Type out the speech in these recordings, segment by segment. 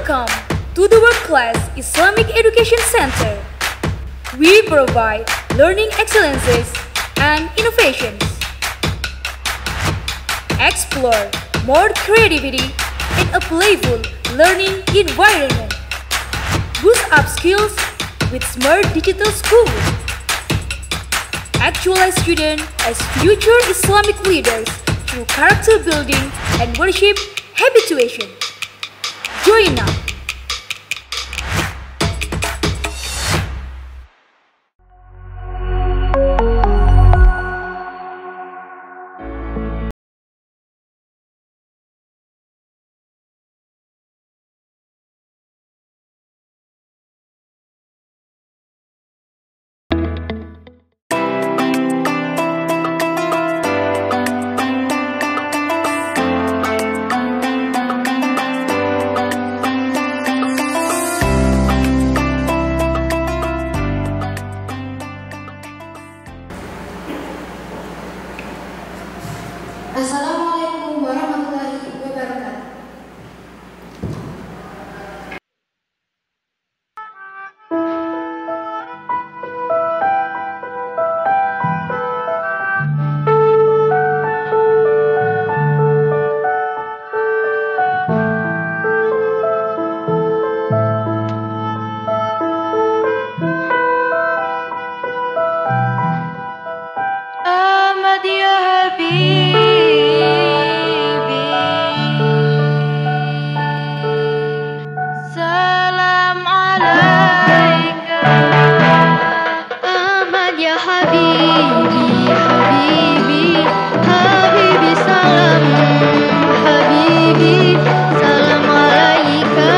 Welcome to the World Class Islamic Education Center. We provide learning excellences and innovations. Explore more creativity in a playful learning environment. Boost up skills with smart digital school. Actualize students as future Islamic leaders through character building and worship habituation. Join now. Assalamualaikum warahmatullahi wabarakatuh. Ahmad ya Habib, salam alaika. Ahmad ya Habibi, Habibi, Habibi salam. Habibi, salam alaika.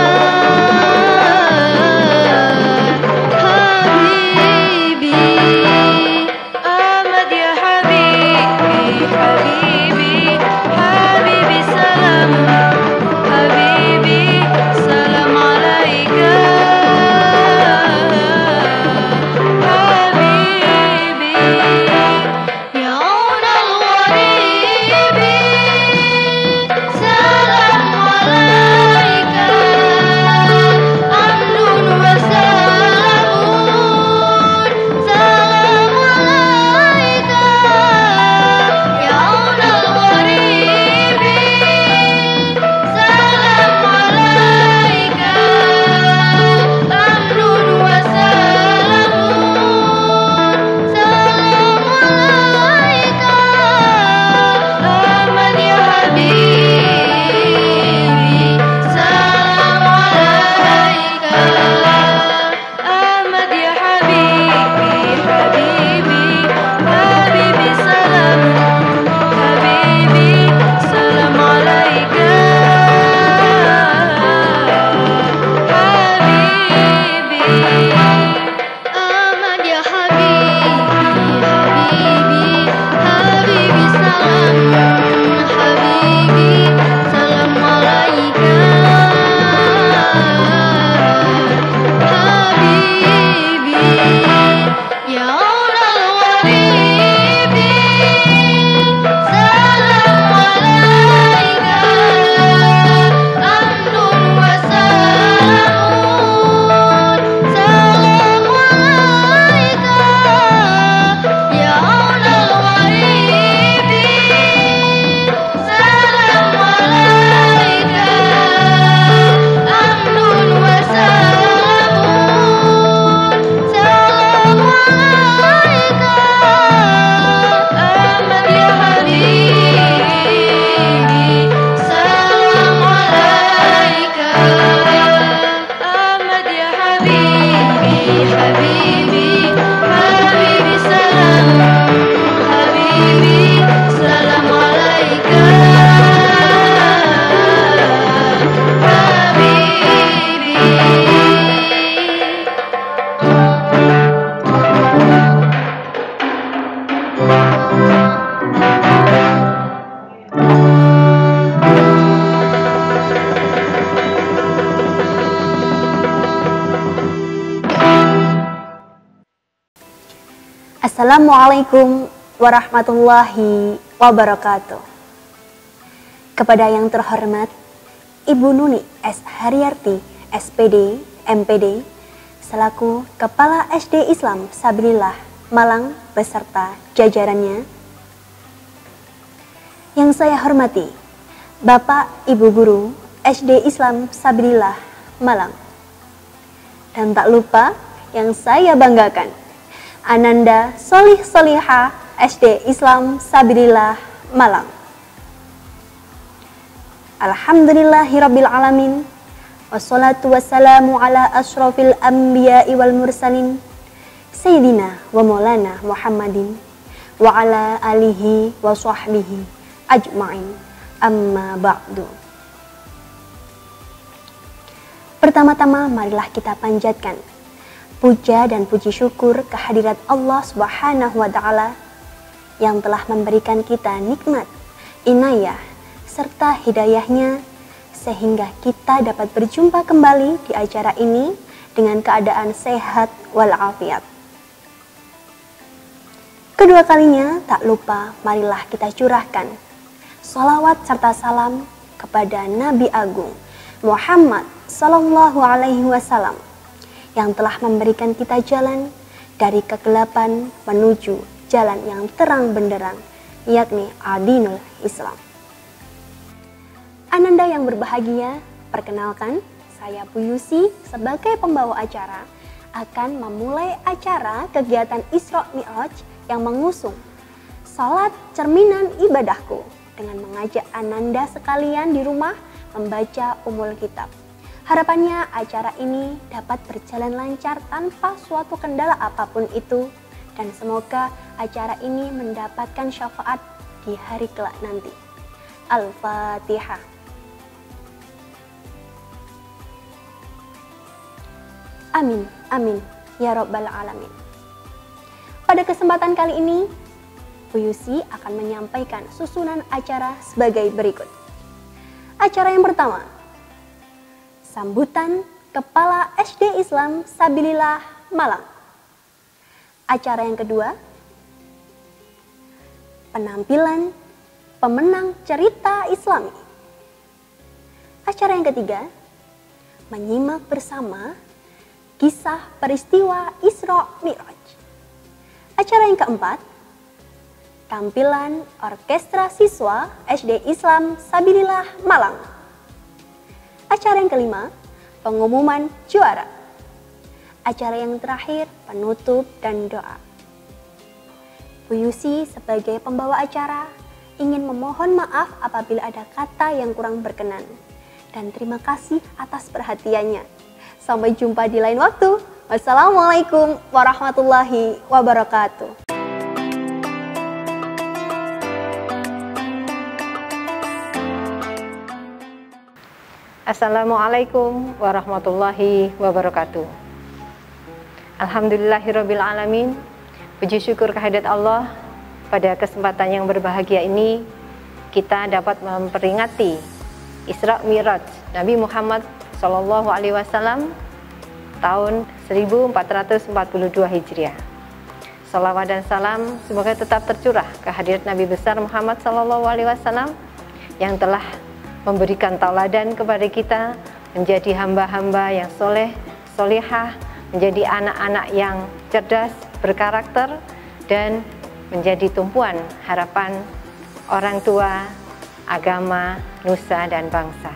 Habibi, Ahmad ya Habibi, Habibi, Habibi salam. Habibi, salam alaika. Habibi, ya aunal gharibi, salam alaika. Amnun wa salamun, salam alaika. Ya aunal gharibi, salam alaika. Amnun wa salamun, salam alaika. Ahmad ya Habibi, salam alaika. Ahmad ya Habibi, Habibi, Habibi salam. Habibi, salam alaika. Habibi, Ahmad ya Habibi, Habibi, Habibi salam. Habibi, salam alaika. Habibi, ya aunal gharibi, salam alaika. Amnun wa salamun, salam alaika. Ya aunal gharibi, salam alaika. Amnun wa salamun, salam alaika. Ahmad ya Habibi, salam alaika. Ahmad ya Habibi, Habibi, Habibi salam. Habibi, salam alaika. Habibi. Assalamualaikum warahmatullahi wabarakatuh. Kepada yang terhormat Ibu Nuni S. Haryarti SPD, MPD, selaku Kepala SD Islam Sabilillah Malang beserta jajarannya. Yang saya hormati Bapak Ibu Guru SD Islam Sabilillah Malang. Dan tak lupa yang saya banggakan, Ananda Solih Solihah SD Islam Sabilillah Malang. Alhamdulillahirabbil alamin. Wassalatu wassalamu ala asyrafil anbiya'i wal mursalin Sayyidina wa maulana Muhammadin wa ala alihi wa sahbihi ajma'in, amma ba'du. Pertama-tama marilah kita panjatkan puja dan puji syukur kehadirat Allah Subhanahu wa ta'ala yang telah memberikan kita nikmat, inayah, serta hidayahnya sehingga kita dapat berjumpa kembali di acara ini dengan keadaan sehat walafiat. Kedua kalinya tak lupa marilah kita curahkan sholawat serta salam kepada Nabi Agung Muhammad Sallallahu Alaihi Wasallam yang telah memberikan kita jalan dari kegelapan menuju jalan yang terang benderang, yakni Adinul Islam. Ananda yang berbahagia, perkenalkan saya Bu Yusi sebagai pembawa acara akan memulai acara kegiatan Isra Mi'raj yang mengusung salat cerminan ibadahku dengan mengajak Ananda sekalian di rumah membaca Ummul Kitab. Harapannya acara ini dapat berjalan lancar tanpa suatu kendala apapun itu dan semoga acara ini mendapatkan syafaat di hari kelak nanti. Al-Fatihah. Amin, amin, ya Rabbal Alamin. Pada kesempatan kali ini, Bu Yusi akan menyampaikan susunan acara sebagai berikut. Acara yang pertama, sambutan Kepala SD Islam Sabilillah Malang. Acara yang kedua, penampilan pemenang cerita Islami. Acara yang ketiga, menyimak bersama kisah peristiwa Isra Mi'raj. Acara yang keempat, tampilan orkestra siswa SD Islam Sabilillah Malang. Acara yang kelima, pengumuman juara. Acara yang terakhir, penutup dan doa. Bu Yusi sebagai pembawa acara ingin memohon maaf apabila ada kata yang kurang berkenan. Dan terima kasih atas perhatiannya. Sampai jumpa di lain waktu. Wassalamualaikum warahmatullahi wabarakatuh. Assalamualaikum warahmatullahi wabarakatuh. Alhamdulillahirabbil alamin. Puji syukur kehadirat Allah, pada kesempatan yang berbahagia ini kita dapat memperingati Isra Mi'raj Nabi Muhammad Sallallahu Alaihi Wasallam tahun 1442 Hijriah. Salawat dan salam semoga tetap tercurah kehadirat Nabi besar Muhammad Sallallahu Alaihi Wasallam yang telah memberikan tauladan kepada kita menjadi hamba-hamba yang soleh, solehah, menjadi anak-anak yang cerdas, berkarakter, dan menjadi tumpuan harapan orang tua, agama, nusa, dan bangsa.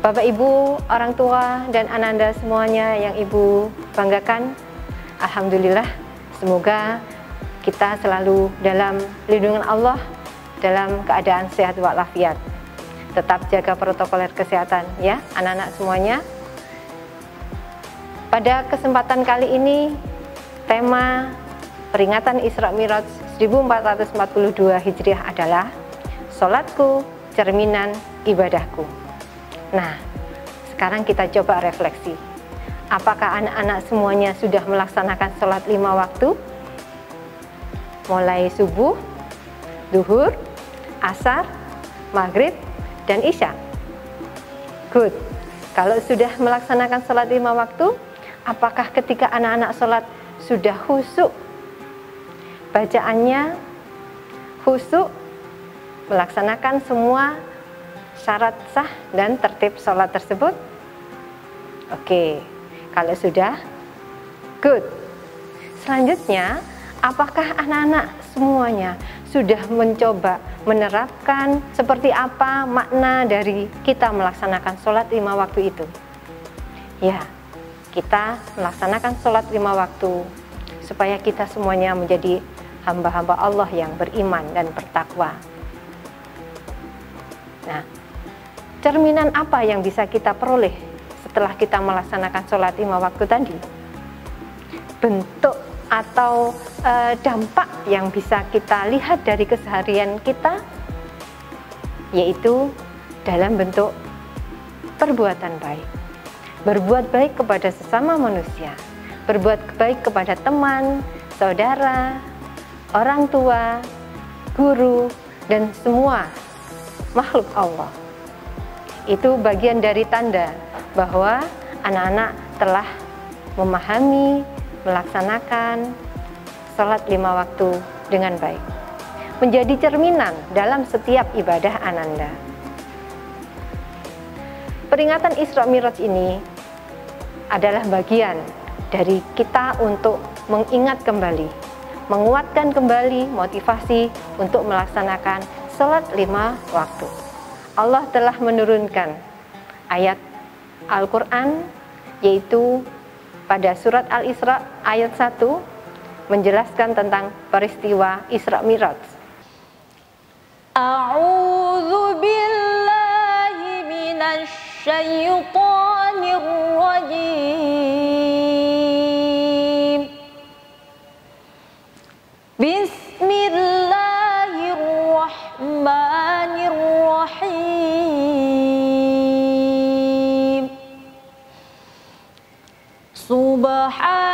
Bapak Ibu, orang tua, dan Ananda semuanya yang Ibu banggakan, alhamdulillah, semoga kita selalu dalam lindungan Allah, dalam keadaan sehat walafiat. Tetap jaga protokol kesehatan ya, anak-anak semuanya. Pada kesempatan kali ini, tema peringatan Isra Mi'raj 1442 Hijriah adalah Salatku, cerminan ibadahku. Nah, sekarang kita coba refleksi. Apakah anak-anak semuanya sudah melaksanakan sholat 5 waktu? Mulai subuh, duhur, asar, maghrib, dan isya. Good. Kalau sudah melaksanakan sholat 5 waktu, apakah ketika anak-anak sholat sudah khusyuk? Bacaannya khusyuk, melaksanakan semua syarat sah dan tertib sholat tersebut? Oke, kalau sudah, good. Selanjutnya, apakah anak-anak semuanya sudah mencoba menerapkan seperti apa makna dari kita melaksanakan sholat 5 waktu itu? Ya, kita melaksanakan sholat 5 waktu supaya kita semuanya menjadi hamba-hamba Allah yang beriman dan bertakwa. Nah, cerminan apa yang bisa kita peroleh setelah kita melaksanakan sholat 5 waktu tadi? Bentuk atau dampak yang bisa kita lihat dari keseharian kita, yaitu dalam bentuk perbuatan baik. Berbuat baik kepada sesama manusia, berbuat baik kepada teman, saudara, orang tua, guru, dan semua makhluk Allah. Itu bagian dari tanda bahwa anak-anak telah memahami, melaksanakan sholat 5 waktu dengan baik, menjadi cerminan dalam setiap ibadah ananda. Peringatan Isra Mi'raj ini adalah bagian dari kita untuk mengingat kembali, menguatkan kembali motivasi untuk melaksanakan sholat 5 waktu. Allah telah menurunkan ayat Al-Quran, yaitu pada surat Al-Isra ayat 1 menjelaskan tentang peristiwa Isra Mi'raj. A'udzu billahi minasy syaithanir rajim. Bismillahirrahmanirrahim. Subhanalladzi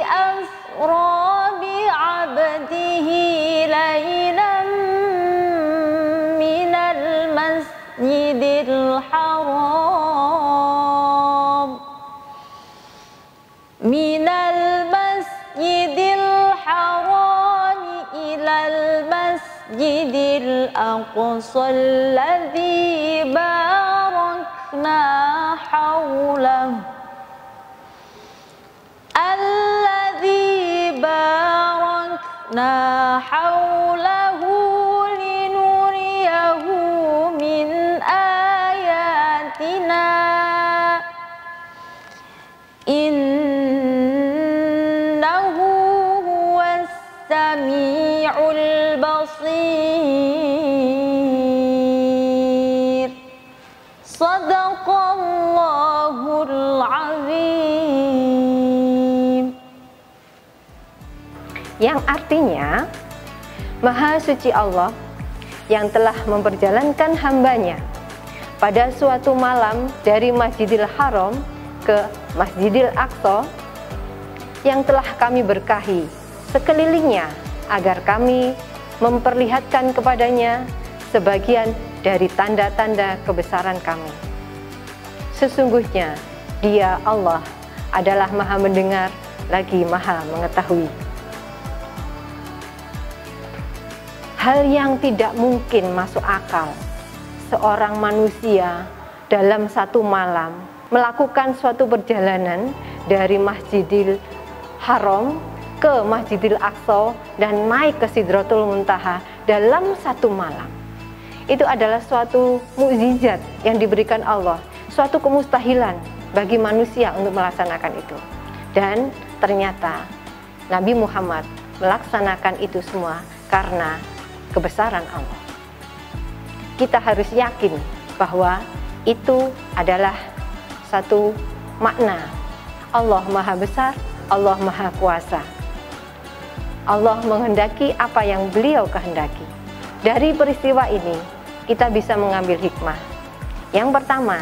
asra bi'abdihi laylan minal masjidil haram ilal masjidil aqsa alladzi barakna hawlahu linuriyahu min ayatina innahu huwas sami'ul basir. Shadaqallahul azim. Yang artinya, Maha Suci Allah yang telah memperjalankan hambanya pada suatu malam dari Masjidil Haram ke Masjidil Aqsa, yang telah kami berkahi sekelilingnya agar kami memperlihatkan kepadanya sebagian dari tanda-tanda kebesaran kami. Sesungguhnya Dia Allah adalah Maha mendengar lagi Maha mengetahui. Hal yang tidak mungkin masuk akal, seorang manusia dalam satu malam melakukan suatu perjalanan dari Masjidil Haram ke Masjidil Aqsa dan naik ke Sidratul Muntaha dalam satu malam. Itu adalah suatu mukjizat yang diberikan Allah, suatu kemustahilan bagi manusia untuk melaksanakan itu. Dan ternyata Nabi Muhammad melaksanakan itu semua karena kebesaran Allah. Kita harus yakin bahwa itu adalah satu makna. Allah Maha Besar, Allah Maha Kuasa. Allah menghendaki apa yang Beliau kehendaki. Dari peristiwa ini, kita bisa mengambil hikmah. Yang pertama,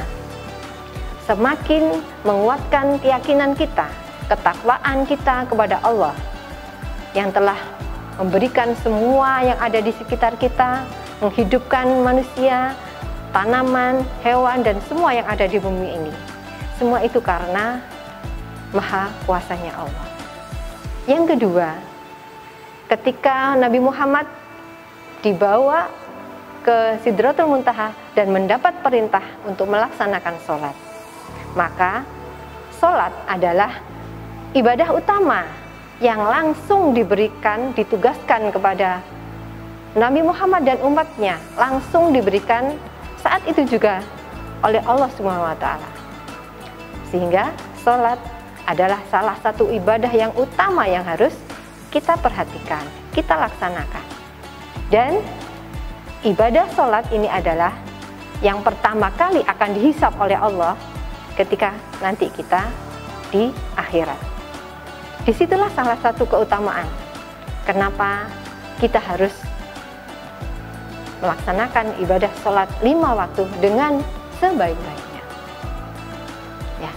semakin menguatkan keyakinan kita, ketakwaan kita kepada Allah yang telah memberikan semua yang ada di sekitar kita, menghidupkan manusia, tanaman, hewan, dan semua yang ada di bumi ini. Semua itu karena Maha Kuasanya Allah. Yang kedua, ketika Nabi Muhammad dibawa ke Sidratul Muntaha dan mendapat perintah untuk melaksanakan sholat. Maka sholat adalah ibadah utama yang langsung ditugaskan kepada Nabi Muhammad dan umatnya, langsung diberikan saat itu juga oleh Allah SWT. Sehingga sholat adalah salah satu ibadah yang utama yang harus kita perhatikan, kita laksanakan. Dan ibadah sholat ini adalah yang pertama kali akan dihisab oleh Allah ketika nanti kita di akhirat. Disitulah salah satu keutamaan kenapa kita harus melaksanakan ibadah sholat 5 waktu dengan sebaik-baiknya. Ya,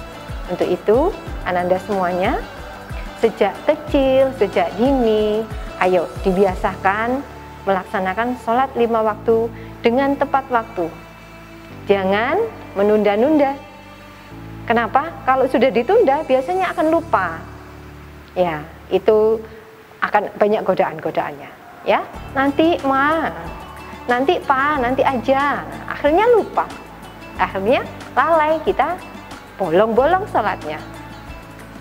untuk itu ananda semuanya, sejak kecil, sejak dini, ayo dibiasakan melaksanakan sholat 5 waktu dengan tepat waktu. Jangan menunda-nunda. Kenapa? Kalau sudah ditunda biasanya akan lupa. Ya, itu akan banyak godaan-godaannya. Ya, nanti ma, nanti pa, nanti aja. Akhirnya lupa. Akhirnya lalai, kita bolong-bolong sholatnya.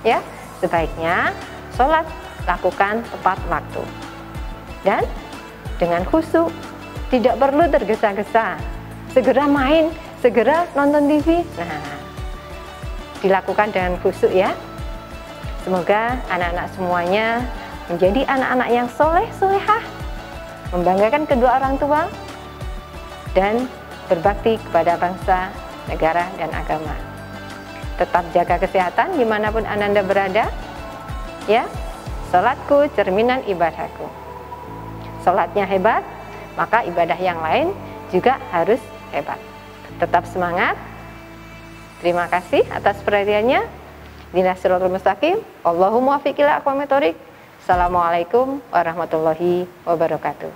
Ya, sebaiknya sholat lakukan tepat waktu. Dan dengan khusyuk, tidak perlu tergesa-gesa. Segera main, segera nonton TV. Nah, dilakukan dengan khusyuk ya. Semoga anak-anak semuanya menjadi anak-anak yang soleh, solehah, membanggakan kedua orang tua, dan berbakti kepada bangsa, negara, dan agama. Tetap jaga kesehatan dimanapun ananda berada, ya. Salatku cerminan ibadahku. Salatnya hebat, maka ibadah yang lain juga harus hebat. Tetap semangat. Terima kasih atas perhatiannya. Ihdinas siratal mustaqim. Allahumma waffiq ila aqwamit thoriq. Assalamualaikum warahmatullahi wabarakatuh.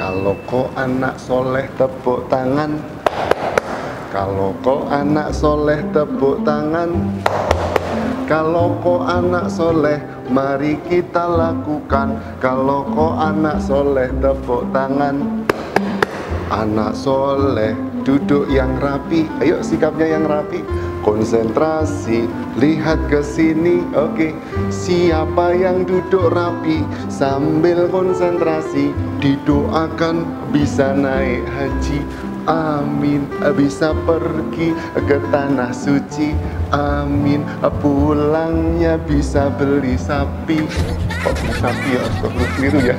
Kalau kau anak soleh tepuk tangan. Kalau kau anak soleh tepuk tangan. Kalau kau anak soleh, mari kita lakukan. Kalau kau anak soleh tepuk tangan. Anak soleh duduk yang rapi. Ayo sikapnya yang rapi. Konsentrasi, lihat ke sini. Oke, siapa yang duduk rapi sambil konsentrasi, didoakan bisa naik haji. Amin. Bisa pergi ke tanah suci. Amin. Pulangnya bisa beli sapi. Kok beli sapi ya? Kok keliru ya?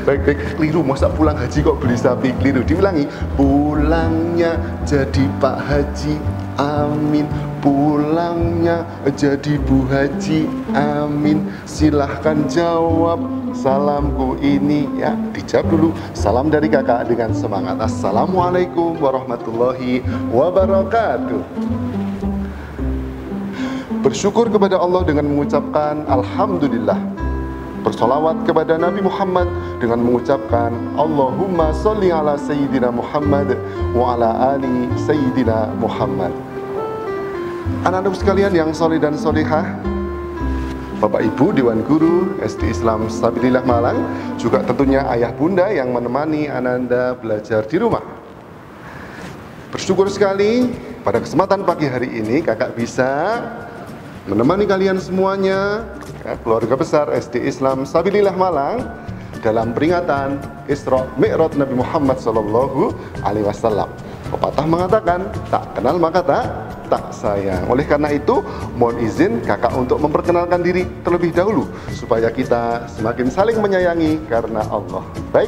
Baik-baik, keliru. Masa pulang haji kok beli sapi? Keliru. Diulangi. Pulangnya jadi Pak Haji. Amin. Pulangnya jadi Bu Haji. Amin. Silahkan jawab salamku ini ya. Dijawab dulu. Salam dari kakak dengan semangat. Assalamualaikum warahmatullahi wabarakatuh. Bersyukur kepada Allah dengan mengucapkan Alhamdulillah. Bersolawat kepada Nabi Muhammad dengan mengucapkan Allahumma sholli ala Sayyidina Muhammad wa ala ali Sayyidina Muhammad. Anak-anak sekalian yang soleh dan solehah, Bapak Ibu Dewan Guru SD Islam Sabilillah Malang, juga tentunya ayah bunda yang menemani Ananda belajar di rumah. Bersyukur sekali pada kesempatan pagi hari ini kakak bisa menemani kalian semuanya, ya, keluarga besar SD Islam Sabilillah Malang, dalam peringatan Isra Mi'raj Nabi Muhammad SAW. Pepatah mengatakan, tak kenal maka tak sayang. Oleh karena itu, mohon izin kakak untuk memperkenalkan diri terlebih dahulu, supaya kita semakin saling menyayangi karena Allah. Baik,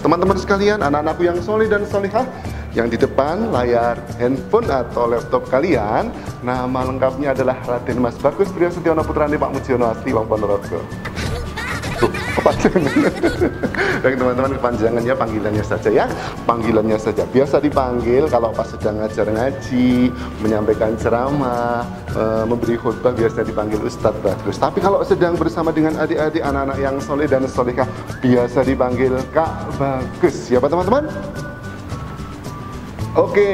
teman-teman sekalian, anak-anakku yang soleh dan solehah, yang di depan layar handphone atau laptop kalian, nama lengkapnya adalah Raden Mas Bagus Priyo Setiono Putrane Pak Mujiono Asli Wong Ponorogo. Tuh, kepanjangan. Baik teman-teman, kepanjangannya panggilannya saja ya. Panggilannya saja. Biasa dipanggil kalau pas sedang ngajar ngaji, menyampaikan ceramah, memberi khutbah, biasa dipanggil Ustadz Bagus. Tapi kalau sedang bersama dengan adik-adik anak-anak yang soleh dan solehah, biasa dipanggil Kak Bagus. Siapa teman-teman? Oke,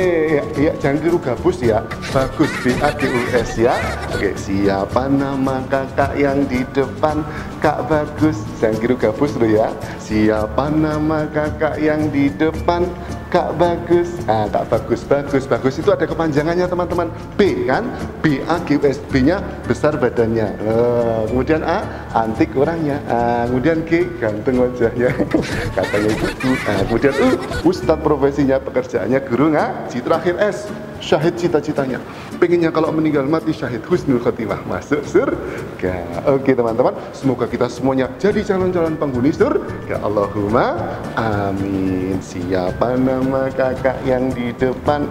ya jangan keliru gabus ya. Bagus, BAGUS ya. Oke, siapa nama kakak yang di depan? Kak Bagus. Jangan keliru gabus dulu ya. Siapa nama kakak yang di depan? Kak Bagus. Ah, Kak Bagus, bagus, bagus. Itu ada kepanjangannya teman-teman. B kan? BAGUS. B-nya besar badannya. Kemudian A, antik orangnya. Kemudian G, ganteng wajahnya. Katanya itu. Kemudian U, ustadz profesinya, pekerjaannya guru ngaji. Terakhir S, syahid cita-citanya. Pengennya kalau meninggal mati syahid, husnul khotimah, masuk surga. Oke teman-teman, semoga kita semuanya jadi calon-calon penghuni surga. Allahumma amin. Siapa nama kakak yang di depan?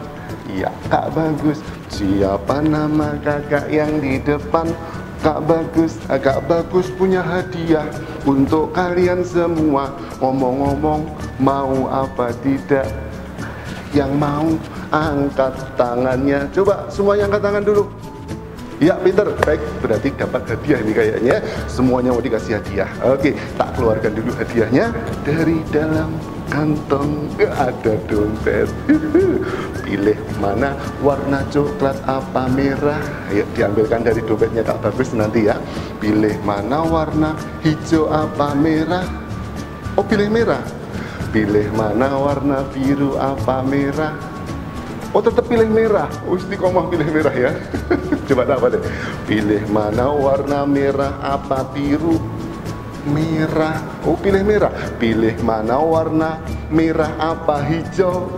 Ya, Kak Bagus. Siapa nama kakak yang di depan? Kak Bagus. Kak Bagus punya hadiah untuk kalian semua. Ngomong-ngomong, mau apa tidak? Yang mau angkat tangannya. Coba semuanya angkat tangan dulu. Ya, pinter. Baik, berarti dapat hadiah ini kayaknya. Semuanya mau dikasih hadiah. Oke, tak keluarkan dulu hadiahnya. Dari dalam kantong ada dompet. Pilih mana, warna coklat apa merah. Ayo diambilkan dari dompetnya Kak Bagus nanti ya. Pilih mana, warna hijau apa merah. Oh, pilih merah. Pilih mana, warna biru apa merah. Oh, tetap pilih merah. Istiqomah pilih merah ya. Coba tak apa deh. Pilih mana, warna merah apa biru. Merah. Oh, pilih merah. Pilih mana, warna merah apa hijau.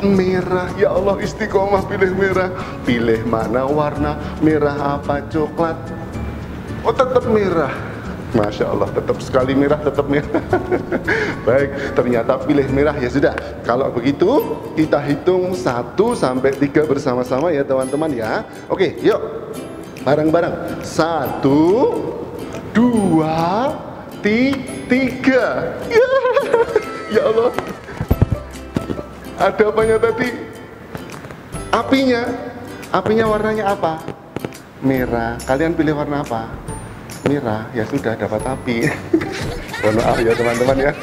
Merah. Ya Allah, istiqomah pilih merah. Pilih mana, warna merah apa coklat. Oh, tetap merah. Masya Allah, tetap sekali merah, tetap merah. Baik, ternyata pilih merah. Ya sudah, kalau begitu kita hitung 1 sampai 3 bersama-sama ya teman-teman ya. Oke, yuk bareng-bareng. 1, 2, 3. Ya Allah, ada apanya tadi? Apinya warnanya apa? Merah. Kalian pilih warna apa? Merah. Ya sudah, dapat api. Mohon maaf ya teman-teman ya.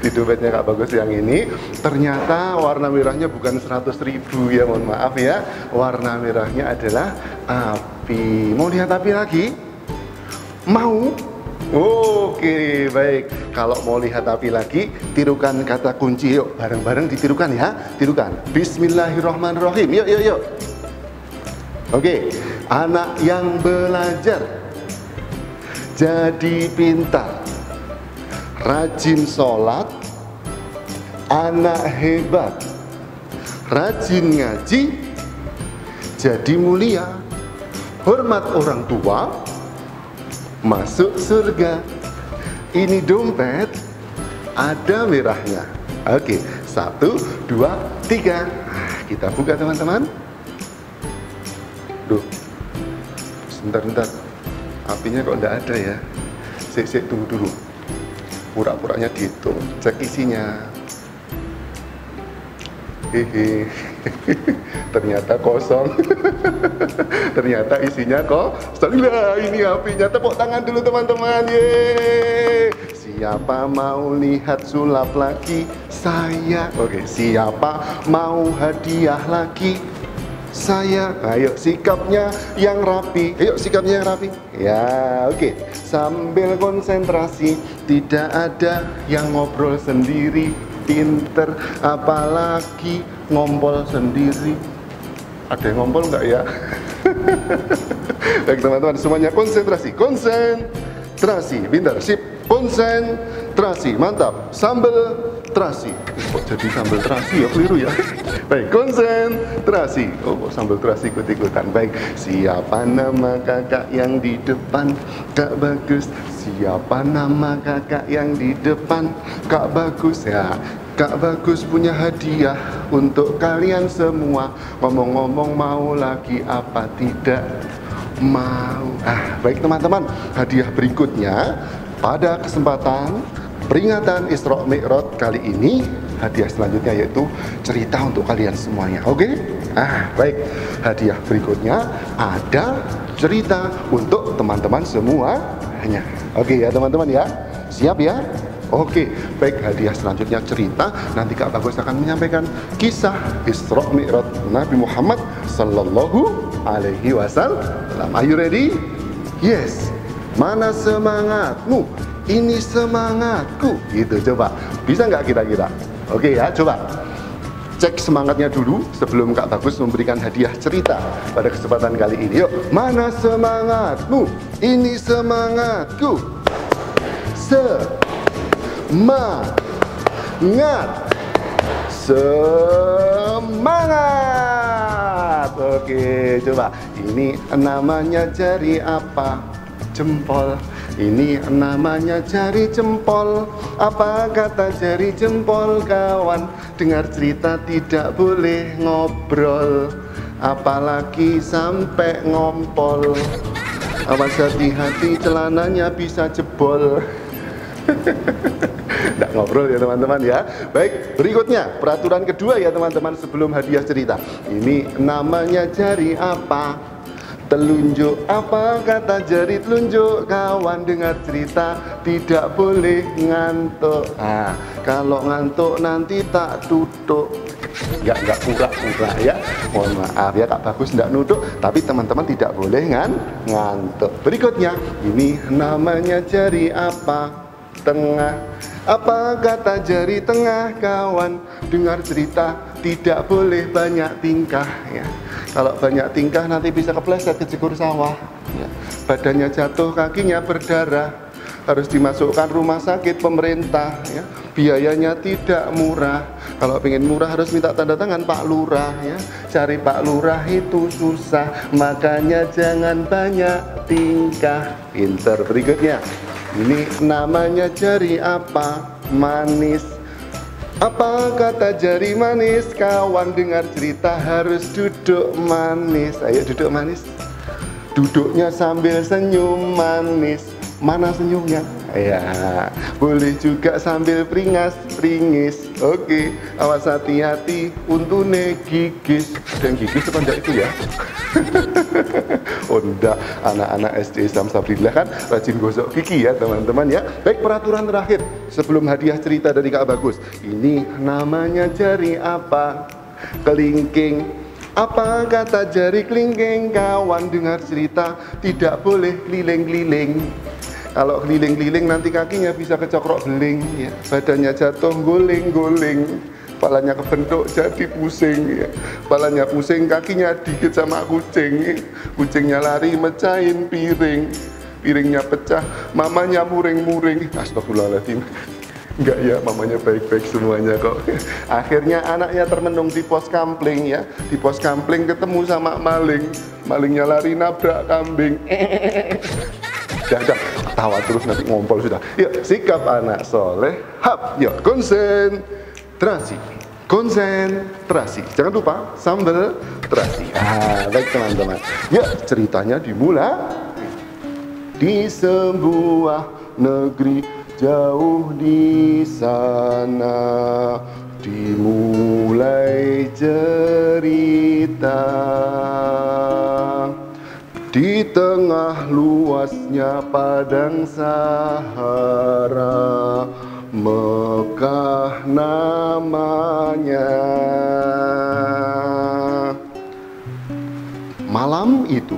Di dompetnya Kak Bagus yang ini ternyata warna merahnya bukan 100.000 ya, mohon maaf ya. Warna merahnya adalah api. Mau lihat api lagi? Mau? Oke, baik. Kalau mau lihat api lagi, tirukan kata kunci. Yuk, bareng-bareng ditirukan ya. Tirukan. Bismillahirrahmanirrahim. Yuk. Oke, anak yang belajar jadi pintar, rajin sholat, anak hebat, rajin ngaji, jadi mulia, hormat orang tua, masuk surga. Ini dompet ada merahnya. Oke, 1, 2, 3. Kita buka teman-teman. Duh, sebentar. Apinya kok enggak ada ya? Sik, tunggu dulu. Pura-puranya dihitung, cek isinya. Hehe. Ternyata kosong. Ternyata isinya kosong. Lah, ini apinya. Tepuk tangan dulu teman-teman. Yeay. Siapa mau lihat sulap lagi? Saya. Oke, siapa mau hadiah lagi? Saya. Ayo sikapnya yang rapi. Ya, oke. Sambil konsentrasi, tidak ada yang ngobrol sendiri. Pinter, apalagi ngompol sendiri. Ada yang ngompol nggak ya? Baik teman-teman, semuanya konsentrasi. Pintar, sip. Konsentrasi, mantap. Sambel terasi. Kok jadi sambal terasi ya, keliru ya. Baik, konsentrasi. Oh, sambal terasi ikut-ikutan. Baik, siapa nama kakak yang di depan? Kak Bagus. Siapa nama kakak yang di depan? Kak Bagus. Ya, Kak Bagus punya hadiah untuk kalian semua. Ngomong-ngomong, mau lagi apa tidak? Mau. Baik teman-teman, hadiah berikutnya pada kesempatan peringatan Isra Mi'raj kali ini, hadiah selanjutnya yaitu cerita untuk kalian semuanya. Oke? Baik. Hadiah berikutnya ada cerita untuk teman-teman semuanya. Oke ya teman-teman ya. Siap ya? Oke, baik, hadiah selanjutnya cerita. Nanti Kak Bagus akan menyampaikan kisah Isra Mi'raj Nabi Muhammad Sallallahu Alaihi Wasallam. Are you ready? Yes. Mana semangatmu? Ini semangatku. Gitu, coba. Bisa nggak kira-kira? Oke ya, coba. Cek semangatnya dulu sebelum Kak Bagus memberikan hadiah cerita pada kesempatan kali ini. Yuk, mana semangatmu? Ini semangatku. Semangat. Oke, coba. Ini namanya jari apa? Jempol. Ini namanya jari jempol. Apa kata jari jempol, kawan? Dengar cerita tidak boleh ngobrol, apalagi sampai ngompol. Awas hati-hati, celananya bisa jebol. Nggak ngobrol ya teman-teman ya. Baik, berikutnya peraturan kedua ya teman-teman sebelum hadiah cerita. Ini namanya jari apa? Telunjuk. Apa kata jari telunjuk, kawan? Dengar cerita tidak boleh ngantuk. Nah, kalau ngantuk nanti tak tutup. Nggak pura-pura ya. Mohon maaf ya Kak Bagus nggak nutuk, tapi teman-teman tidak boleh ngantuk. Berikutnya, ini namanya jari apa? Tengah. Apa kata jari tengah, kawan? Dengar cerita tidak boleh banyak tingkah ya. Kalau banyak tingkah nanti bisa kepleset ke jegur sawah ya. Badannya jatuh, kakinya berdarah, harus dimasukkan rumah sakit pemerintah ya. Biayanya tidak murah. Kalau pengen murah harus minta tanda tangan Pak Lurah ya. Cari Pak Lurah itu susah, makanya jangan banyak tingkah. Pinter. Berikutnya, ini namanya jari apa? Manis. Apa kata jari manis, kawan? Dengar cerita harus duduk manis. Ayo duduk manis. Duduknya sambil senyum manis. Mana senyumnya? Ya, boleh juga sambil peringas-pringis. Oke, awas hati-hati, untune gigis. Dan gigis sepanjang itu ya. Oh enggak, anak-anak SD Samsabrillah kan rajin gosok gigi ya teman-teman ya. Baik, peraturan terakhir sebelum hadiah cerita dari Kak Bagus. Ini namanya jari apa? Kelingking. Apa kata jari kelingking, kawan? Dengar cerita tidak boleh keliling-keliling. Kalau keliling-keliling nanti kakinya bisa kecokrok beling ya. Badannya jatuh guling-guling. Kepalanya kebentuk jadi pusing ya. Kepalanya pusing, kakinya dikit sama kucing. Kucingnya lari mecahin piring. Piringnya pecah, mamanya muring-muring. Astagfirullahaladzim. Enggak ya, mamanya baik-baik semuanya kok. Akhirnya anaknya termenung di pos kampling ya. Di pos kampling ketemu sama maling. Malingnya lari nabrak kambing. Dah, ketawa terus nanti ngompol sudah. Yuk, sikap anak soleh. Hap, yuk, konsentrasi. Konsentrasi. Jangan lupa sambal terasi. Baik teman-teman. Yuk, ceritanya dimulai. Di sebuah negeri jauh di sana dimulai cerita. Di tengah luasnya padang Sahara, Mekah namanya. Malam itu,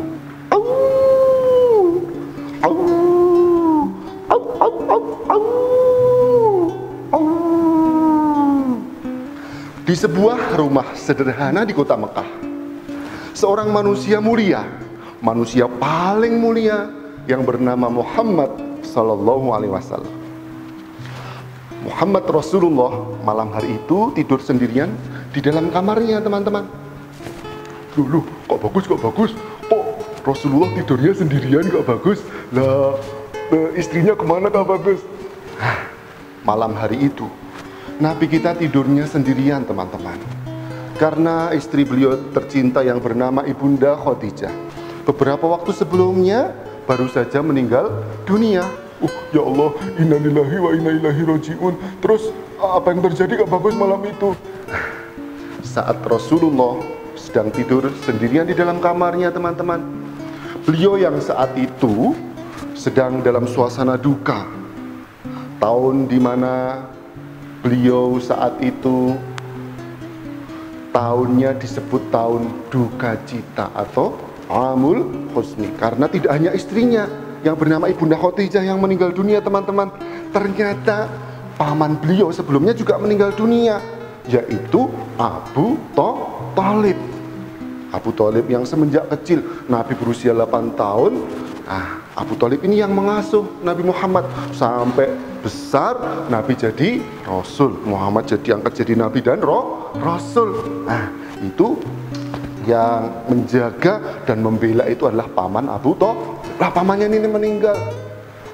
di sebuah rumah sederhana di kota Mekah, seorang manusia mulia, manusia paling mulia yang bernama Muhammad Sallallahu Alaihi Wasallam. Muhammad Rasulullah malam hari itu tidur sendirian di dalam kamarnya teman-teman. Loh, kok bagus? Oh, Rasulullah tidurnya sendirian kok bagus? Lah, istrinya kemana kak Bagus? Malam hari itu Nabi kita tidurnya sendirian teman-teman, karena istri beliau tercinta yang bernama Ibunda Khadijah beberapa waktu sebelumnya baru saja meninggal dunia. Ya Allah, innalillahi wa inna ilaihi rajiun. Terus apa yang terjadi kak Bagus malam itu? Saat Rasulullah sedang tidur sendirian di dalam kamarnya teman-teman, beliau yang saat itu sedang dalam suasana duka, tahun di mana beliau saat itu tahunnya disebut tahun duka cita atau Amul Husni, karena tidak hanya istrinya yang bernama Ibunda Khadijah yang meninggal dunia, teman-teman. Ternyata paman beliau sebelumnya juga meninggal dunia, yaitu Abu Thalib. Abu Thalib yang semenjak kecil Nabi berusia 8 tahun, Abu Thalib ini yang mengasuh Nabi Muhammad sampai besar. Nabi jadi Rasul, Muhammad jadi angkat jadi Nabi dan Rasul. Itu yang menjaga dan membela itu adalah paman Abu Thalib. Lah pamannya ini meninggal,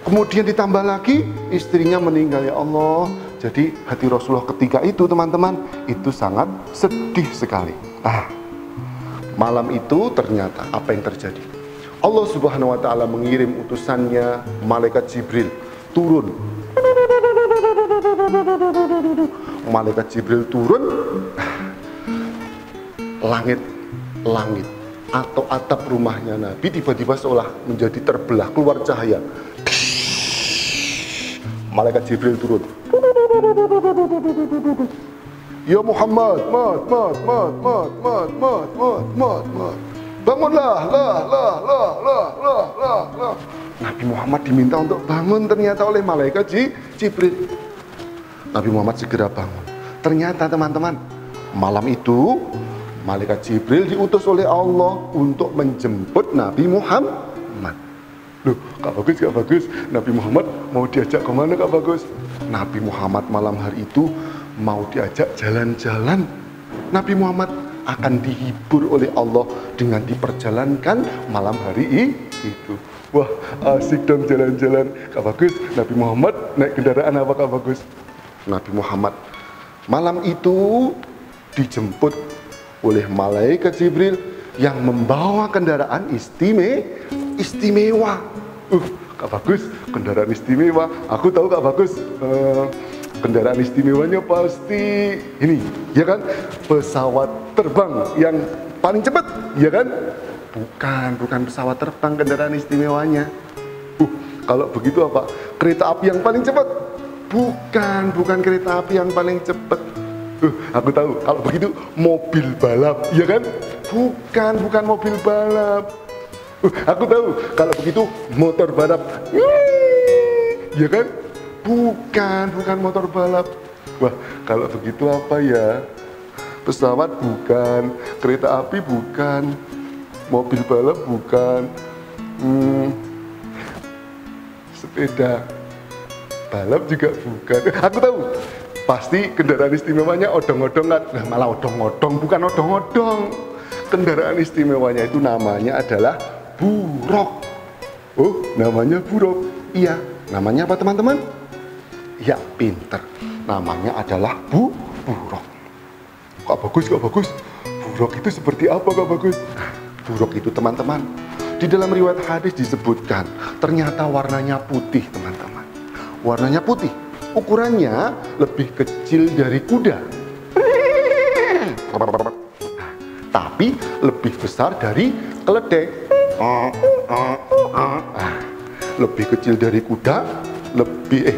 kemudian ditambah lagi istrinya meninggal. Ya Allah, jadi hati Rasulullah ketika itu, teman-teman, itu sangat sedih sekali. Malam itu ternyata apa yang terjadi? Allah Subhanahu wa Ta'ala mengirim utusannya malaikat Jibril turun. Malaikat Jibril turun, langit atau atap rumahnya Nabi tiba-tiba seolah menjadi terbelah, keluar cahaya. Malaikat Jibril turun. Ya Muhammad, bangunlah, Nabi Muhammad diminta untuk bangun ternyata oleh malaikat Jibril. Nabi Muhammad segera bangun. Ternyata, teman-teman, malam itu malaikat Jibril diutus oleh Allah untuk menjemput Nabi Muhammad. Loh, Kak Bagus, Nabi Muhammad mau diajak kemana, Kak Bagus? Nabi Muhammad malam hari itu mau diajak jalan-jalan. Nabi Muhammad akan dihibur oleh Allah dengan diperjalankan malam hari itu. Wah, asik dong jalan-jalan. Kak Bagus, Nabi Muhammad naik kendaraan apa, Kak Bagus? Nabi Muhammad malam itu dijemput oleh malaikat Jibril yang membawa kendaraan istimewa. Kak Bagus, kendaraan istimewa. Aku tahu, Kak Bagus, kendaraan istimewanya pasti ini, ya kan? Pesawat terbang yang paling cepat, ya kan? Bukan pesawat terbang kendaraan istimewanya. Kalau begitu apa? Kereta api yang paling cepat? Bukan kereta api yang paling cepat. Aku tahu, kalau begitu mobil balap, ya kan? Bukan mobil balap. Aku tahu, kalau begitu motor balap, ya kan? Bukan motor balap. Wah, kalau begitu apa ya? Pesawat bukan, kereta api bukan, mobil balap bukan, sepeda balap juga bukan. Aku tahu, pasti kendaraan istimewanya odong-odongan. Nah, malah odong-odong, bukan odong-odong. Kendaraan istimewanya itu namanya adalah buruk. Oh, namanya buruk. Iya, namanya apa, teman-teman? Ya, pinter. Namanya adalah buruk. Kak Bagus. Buruk itu seperti apa, Kak Bagus? Buruk itu, teman-teman, di dalam riwayat hadis disebutkan ternyata warnanya putih, teman-teman. Warnanya putih. Ukurannya lebih kecil dari kuda, tapi lebih besar dari keledai. Lebih kecil dari kuda, lebih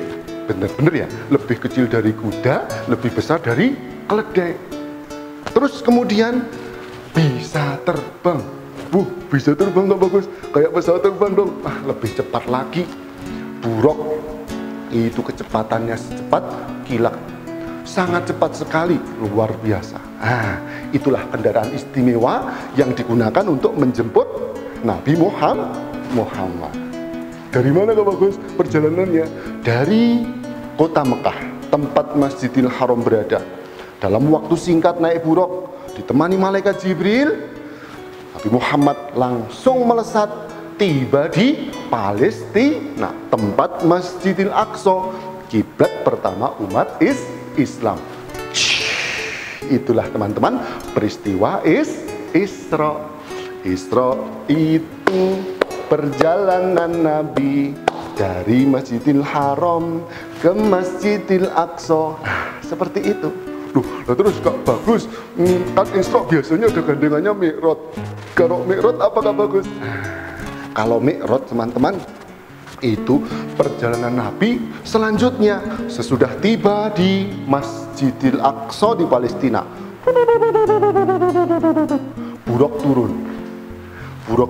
kecil dari kuda, lebih besar dari keledai. Terus kemudian bisa terbang. Bisa terbang, Kak Bagus. Kayak pesawat terbang dong. Lebih cepat lagi. Buruk itu kecepatannya secepat kilat, sangat cepat sekali, luar biasa. Itulah kendaraan istimewa yang digunakan untuk menjemput Nabi Muhammad. Dari mana, Kak Bagus, perjalanannya? Dari kota Mekah, tempat Masjidil Haram berada. Dalam waktu singkat naik buruk, ditemani malaikat Jibril, Nabi Muhammad langsung melesat tiba di Palestina, tempat Masjidil Aqsa, kiblat pertama umat Islam. Itulah, teman-teman, peristiwa Isra. Isra itu perjalanan Nabi dari Masjidil Haram ke Masjidil Aqsa. Seperti itu. Terus Kak Bagus, kan Isra biasanya ada gandengannya Mi'raj. Kalau Mi'raj apa, Kak Bagus? Kalau Mi'raj, teman-teman, itu perjalanan Nabi selanjutnya sesudah tiba di Masjidil Aqsa di Palestina. Buruk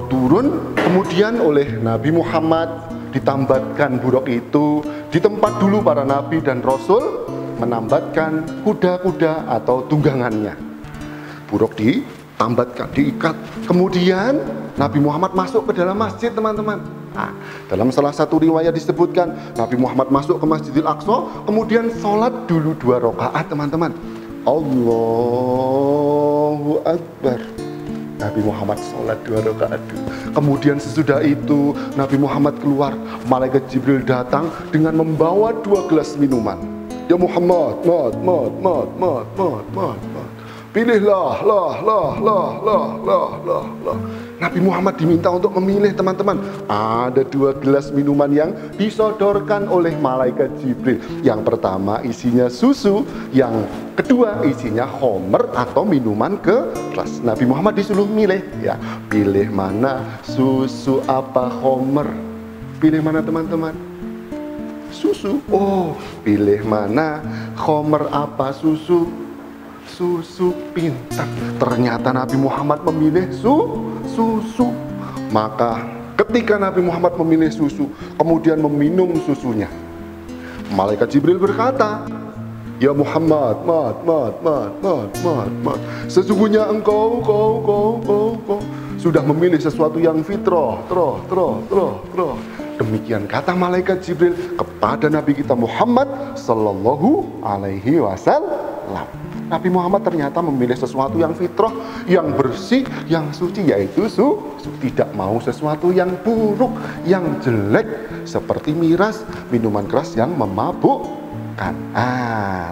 turun, kemudian oleh Nabi Muhammad ditambatkan buruk itu di tempat dulu para nabi dan rasul menambatkan kuda-kuda atau tunggangannya. Buruk ditambatkan, diikat. Kemudian Nabi Muhammad masuk ke dalam masjid, teman-teman. Nah, dalam salah satu riwayat disebutkan Nabi Muhammad masuk ke Masjidil Aqsa, kemudian sholat dulu 2 rakaat, teman-teman. Allahu Akbar. Nabi Muhammad sholat 2 rakaat dulu. Kemudian sesudah itu Nabi Muhammad keluar, malaikat Jibril datang dengan membawa 2 gelas minuman. Ya Muhammad, pilihlah, Nabi Muhammad diminta untuk memilih, teman-teman. Ada 2 gelas minuman yang disodorkan oleh malaikat Jibril. Yang pertama isinya susu, yang kedua isinya khamr atau minuman keras. Nabi Muhammad disuruh milih, ya, pilih mana, susu apa khamr? Pilih mana, teman-teman? Susu. Oh, pilih mana, khamr apa susu? Susu. Pintar. Ternyata Nabi Muhammad memilih susu. Maka ketika Nabi Muhammad memilih susu, kemudian meminum susunya, malaikat Jibril berkata, ya Muhammad, sesungguhnya engkau sudah memilih sesuatu yang fitrah. Demikian kata malaikat Jibril kepada Nabi kita Muhammad Sallallahu Alaihi Wasallam. Nabi Muhammad ternyata memilih sesuatu yang fitrah, yang bersih, yang suci, yaitu tidak mau sesuatu yang buruk, yang jelek, seperti miras, minuman keras yang memabukkan.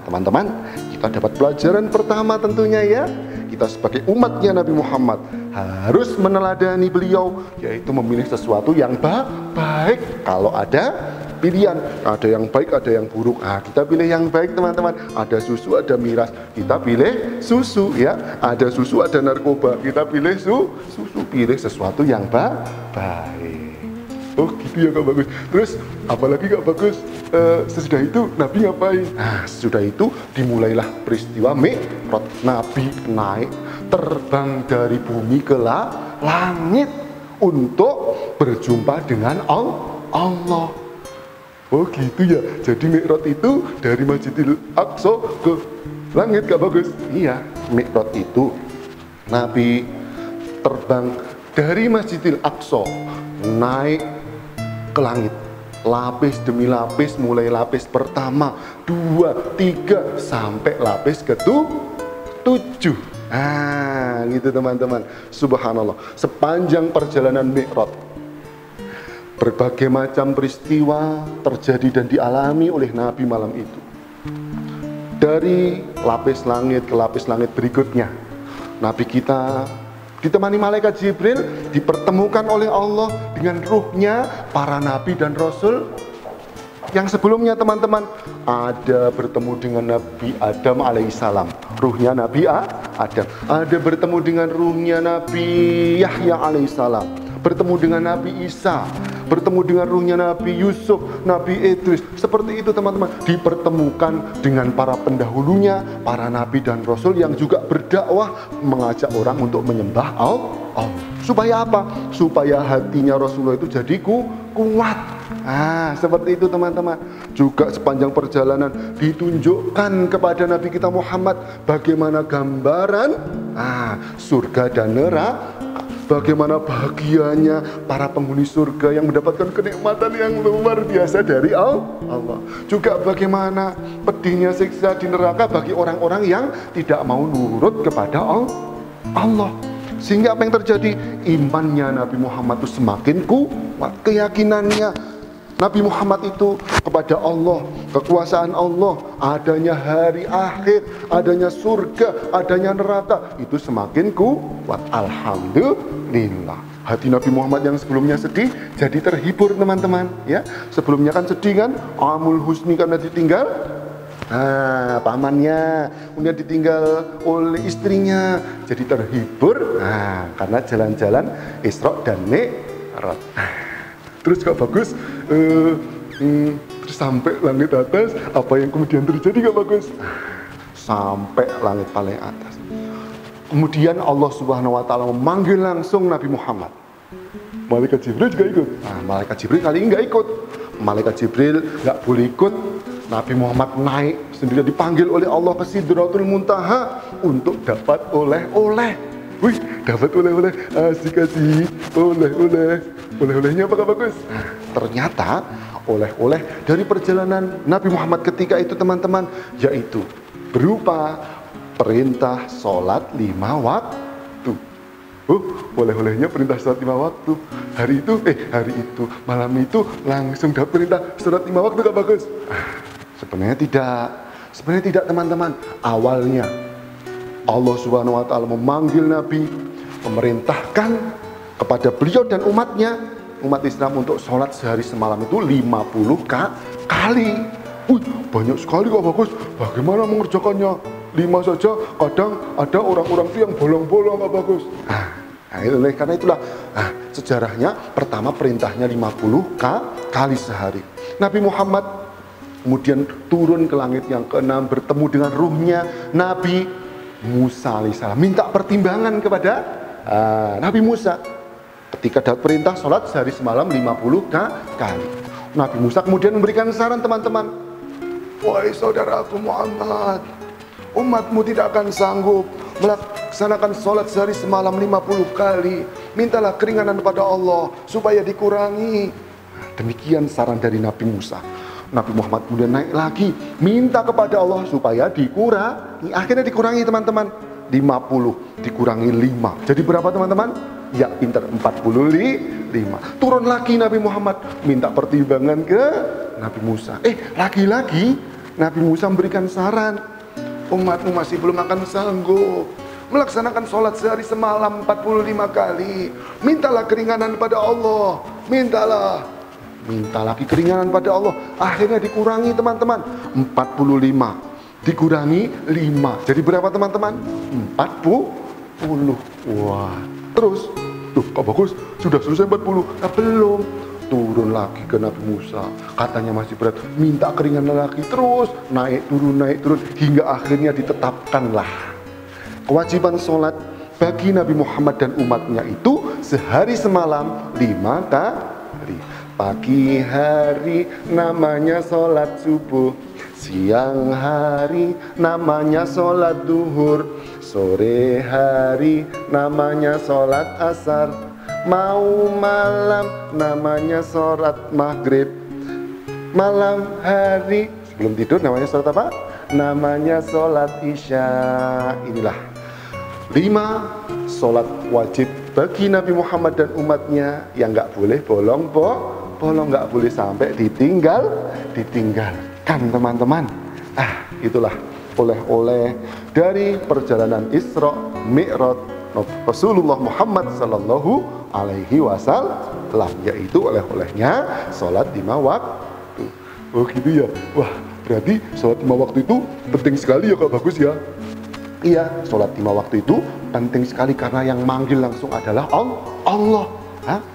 Teman-teman, kita dapat pelajaran pertama tentunya, ya. Kita sebagai umatnya Nabi Muhammad harus meneladani beliau, yaitu memilih sesuatu yang baik. Kalau ada pilihan, ada yang baik, ada yang buruk. Kita pilih yang baik, teman-teman. Ada susu, ada miras, kita pilih susu, ya. Ada susu, ada narkoba, kita pilih susu. Pilih sesuatu yang baik. Oh gitu ya Kak Bagus. Terus apalagi Kak Bagus, sesudah itu Nabi ngapain? Sesudah itu dimulailah peristiwa Mi'raj. Nabi naik, terbang dari bumi ke langit untuk berjumpa dengan Allah. Oh gitu ya. Jadi Mi'raj itu dari Masjidil Aqsa ke langit, Kak Bagus. Iya, Mi'raj itu Nabi terbang dari Masjidil Aqsa naik ke langit, lapis demi lapis, mulai lapis pertama, 2, 3, sampai lapis ke-7. Gitu teman-teman. Subhanallah, sepanjang perjalanan Mi'raj berbagai macam peristiwa terjadi dan dialami oleh Nabi malam itu. Dari lapis langit ke lapis langit berikutnya, Nabi kita ditemani malaikat Jibril, dipertemukan oleh Allah dengan ruhnya para nabi dan rasul yang sebelumnya, teman-teman. Ada bertemu dengan Nabi Adam alaihissalam, ruhnya Nabi Adam. Ada bertemu dengan ruhnya Nabi Yahya alaihissalam, bertemu dengan Nabi Isa, bertemu dengan ruhnya Nabi Yusuf, Nabi Idris. Seperti itu, teman-teman. Dipertemukan dengan para pendahulunya, para nabi dan rasul yang juga berdakwah, mengajak orang untuk menyembah Allah. Supaya apa? Supaya hatinya Rasulullah itu jadi kuat. Seperti itu, teman-teman. Juga sepanjang perjalanan ditunjukkan kepada Nabi kita Muhammad bagaimana gambaran surga dan neraka. Bagaimana bahagianya para penghuni surga yang mendapatkan kenikmatan yang luar biasa dari Allah. Juga bagaimana pedihnya siksa di neraka bagi orang-orang yang tidak mau nurut kepada Allah. Sehingga apa yang terjadi? Imannya Nabi Muhammad itu semakin kuat, keyakinannya Nabi Muhammad itu kepada Allah, kekuasaan Allah, adanya hari akhir, adanya surga, adanya neraka, itu semakin kuat. Alhamdulillah. Hati Nabi Muhammad yang sebelumnya sedih jadi terhibur, teman-teman, ya. Sebelumnya kan sedih kan, Amul Husni karena ditinggal pamannya, kemudian ditinggal oleh istrinya, jadi terhibur karena jalan-jalan Isra dan Mi'raj. Terus Kak Bagus, Terus sampai langit atas, apa yang kemudian terjadi Kak Bagus? Sampai langit paling atas. Kemudian Allah Subhanahu wa taala memanggil langsung Nabi Muhammad. Malaikat Jibril juga ikut. Nah, malaikat Jibril kali ini nggak ikut. Malaikat Jibril nggak boleh ikut. Nabi Muhammad naik sendiri, dipanggil oleh Allah ke Sidratul Muntaha untuk dapat oleh-oleh. Wih, dapat oleh-oleh, asik-asik, oleh-olehnya apa Kak Bagus? Ternyata oleh-oleh dari perjalanan Nabi Muhammad ketika itu teman-teman, yaitu berupa perintah sholat 5 waktu. Oleh-olehnya perintah sholat 5 waktu. Hari itu, malam itu langsung dapat perintah sholat 5 waktu Kak Bagus. Sebenarnya tidak teman-teman. Awalnya Allah Subhanahu wa taala memanggil Nabi, memerintahkan kepada beliau dan umatnya, umat Islam untuk sholat sehari semalam itu 50 kali. Banyak sekali Kak Bagus. Bagaimana mengerjakannya? 5 saja, kadang ada orang-orang itu yang bolong-bolong Kak Bagus. Karena itulah sejarahnya pertama perintahnya 50 kali sehari. Nabi Muhammad kemudian turun ke langit yang ke-6, bertemu dengan ruhnya Nabi Musa alaihissalam, minta pertimbangan kepada Nabi Musa ketika dapat perintah sholat sehari semalam 50 kali. Nabi Musa kemudian memberikan saran teman-teman, wahai saudaraku Muhammad, umatmu tidak akan sanggup melaksanakan sholat sehari semalam 50 kali. Mintalah keringanan pada Allah supaya dikurangi. Demikian saran dari Nabi Musa. Nabi Muhammad kemudian naik lagi, minta kepada Allah supaya dikurangi. Akhirnya dikurangi teman-teman, 50 dikurangi 5. Jadi berapa teman-teman? Ya pintar, 45. Turun lagi Nabi Muhammad, minta pertimbangan ke Nabi Musa. Lagi-lagi Nabi Musa memberikan saran, umatmu masih belum akan sanggup melaksanakan sholat sehari semalam 45 kali. Mintalah keringanan pada Allah. Minta lagi keringanan pada Allah. Akhirnya dikurangi teman-teman, 45 dikurangi 5. Jadi berapa teman-teman? 40. Wah. Terus, Kak Bagus, sudah selesai 40. Belum. Turun lagi ke Nabi Musa, katanya masih berat, minta keringanan lagi, terus naik turun hingga akhirnya ditetapkanlah kewajiban sholat bagi Nabi Muhammad dan umatnya itu sehari semalam 5 kali. Pagi hari namanya sholat subuh, siang hari namanya sholat duhur, sore hari namanya sholat asar, mau malam namanya sholat maghrib, malam hari sebelum tidur namanya sholat apa? Namanya sholat isya. Inilah 5 sholat wajib bagi Nabi Muhammad dan umatnya yang nggak boleh bolong, nggak boleh sampai ditinggalkan teman-teman. Itulah oleh-oleh dari perjalanan Isra Mi'raj Rasulullah Muhammad Sallallahu Alaihi Wasallam, yaitu oleh-olehnya sholat 5 waktu. Oh gitu ya. Wah, berarti sholat 5 waktu itu penting sekali ya Kak Bagus ya. Iya, sholat 5 waktu itu penting sekali karena yang manggil langsung adalah Allah.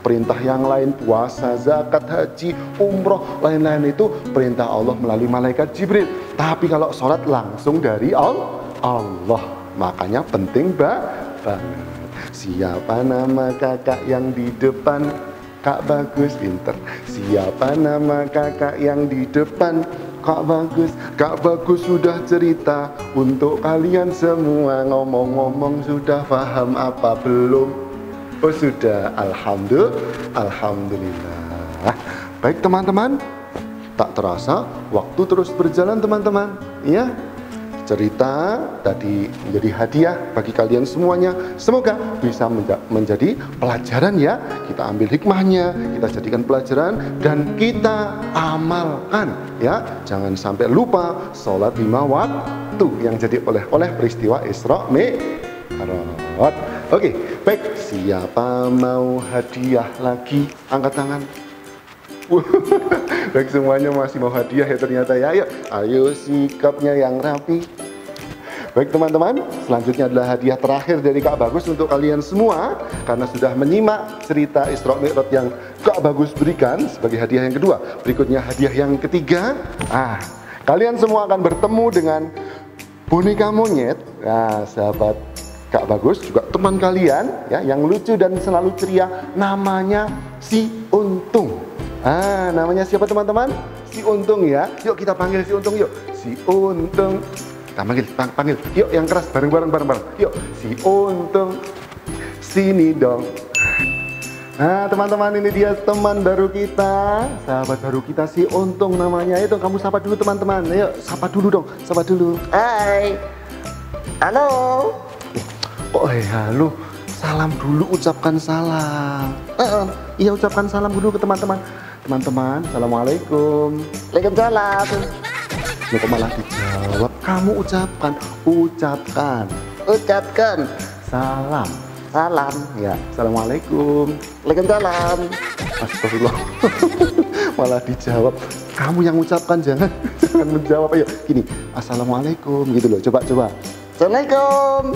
Perintah yang lain, puasa, zakat, haji, umroh, lain-lain itu perintah Allah melalui malaikat Jibril. Tapi kalau sholat langsung dari Allah, makanya penting banget. Siapa nama kakak yang di depan? Kak Bagus, pinter. Siapa nama kakak yang di depan? Kak Bagus. Kak Bagus sudah cerita untuk kalian semua. Ngomong-ngomong sudah paham apa belum? Oh sudah, alhamdulillah. Baik teman-teman, tak terasa waktu terus berjalan teman-teman. Ya, cerita tadi menjadi hadiah bagi kalian semuanya. Semoga bisa menjadi pelajaran ya. Kita ambil hikmahnya, kita jadikan pelajaran dan kita amalkan ya. Jangan sampai lupa sholat 5 waktu yang jadi oleh-oleh peristiwa Isra Mi'raj. Oke, baik. Siapa mau hadiah lagi? Angkat tangan. Baik, semuanya masih mau hadiah ya ternyata ya. Ayo sikapnya yang rapi. Baik teman-teman, selanjutnya adalah hadiah terakhir dari Kak Bagus untuk kalian semua, karena sudah menyimak cerita Isra Mi'raj yang Kak Bagus berikan sebagai hadiah yang kedua. Berikutnya hadiah yang ketiga. Kalian semua akan bertemu dengan boneka monyet. Nah, sahabat Kak Bagus juga teman kalian ya, yang lucu dan selalu ceria, namanya si Untung. Namanya siapa teman-teman? Si Untung ya. Yuk kita panggil si Untung yuk. Si Untung. Kita panggil. Yuk yang keras bareng. Yuk, si Untung. Sini dong. Nah teman-teman, ini dia teman baru kita, sahabat baru kita, si Untung namanya. Itu kamu sapa dulu teman-teman. Ayo sapa dulu dong, sapa dulu. Hai. Halo. Halo. Salam dulu, ucapkan salam. Iya, ucapkan salam dulu ke teman-teman. Teman-teman, assalamualaikum. Waalaikumsalam. Loh, kok malah dijawab? Kamu ucapkan. Ucapkan. Salam. Salam. Ya, assalamualaikum. Waalaikumsalam. Astagfirullah. Malah dijawab. Kamu yang ucapkan, jangan menjawab. Ayo, gini. Assalamualaikum gitu loh. Coba. Assalamualaikum.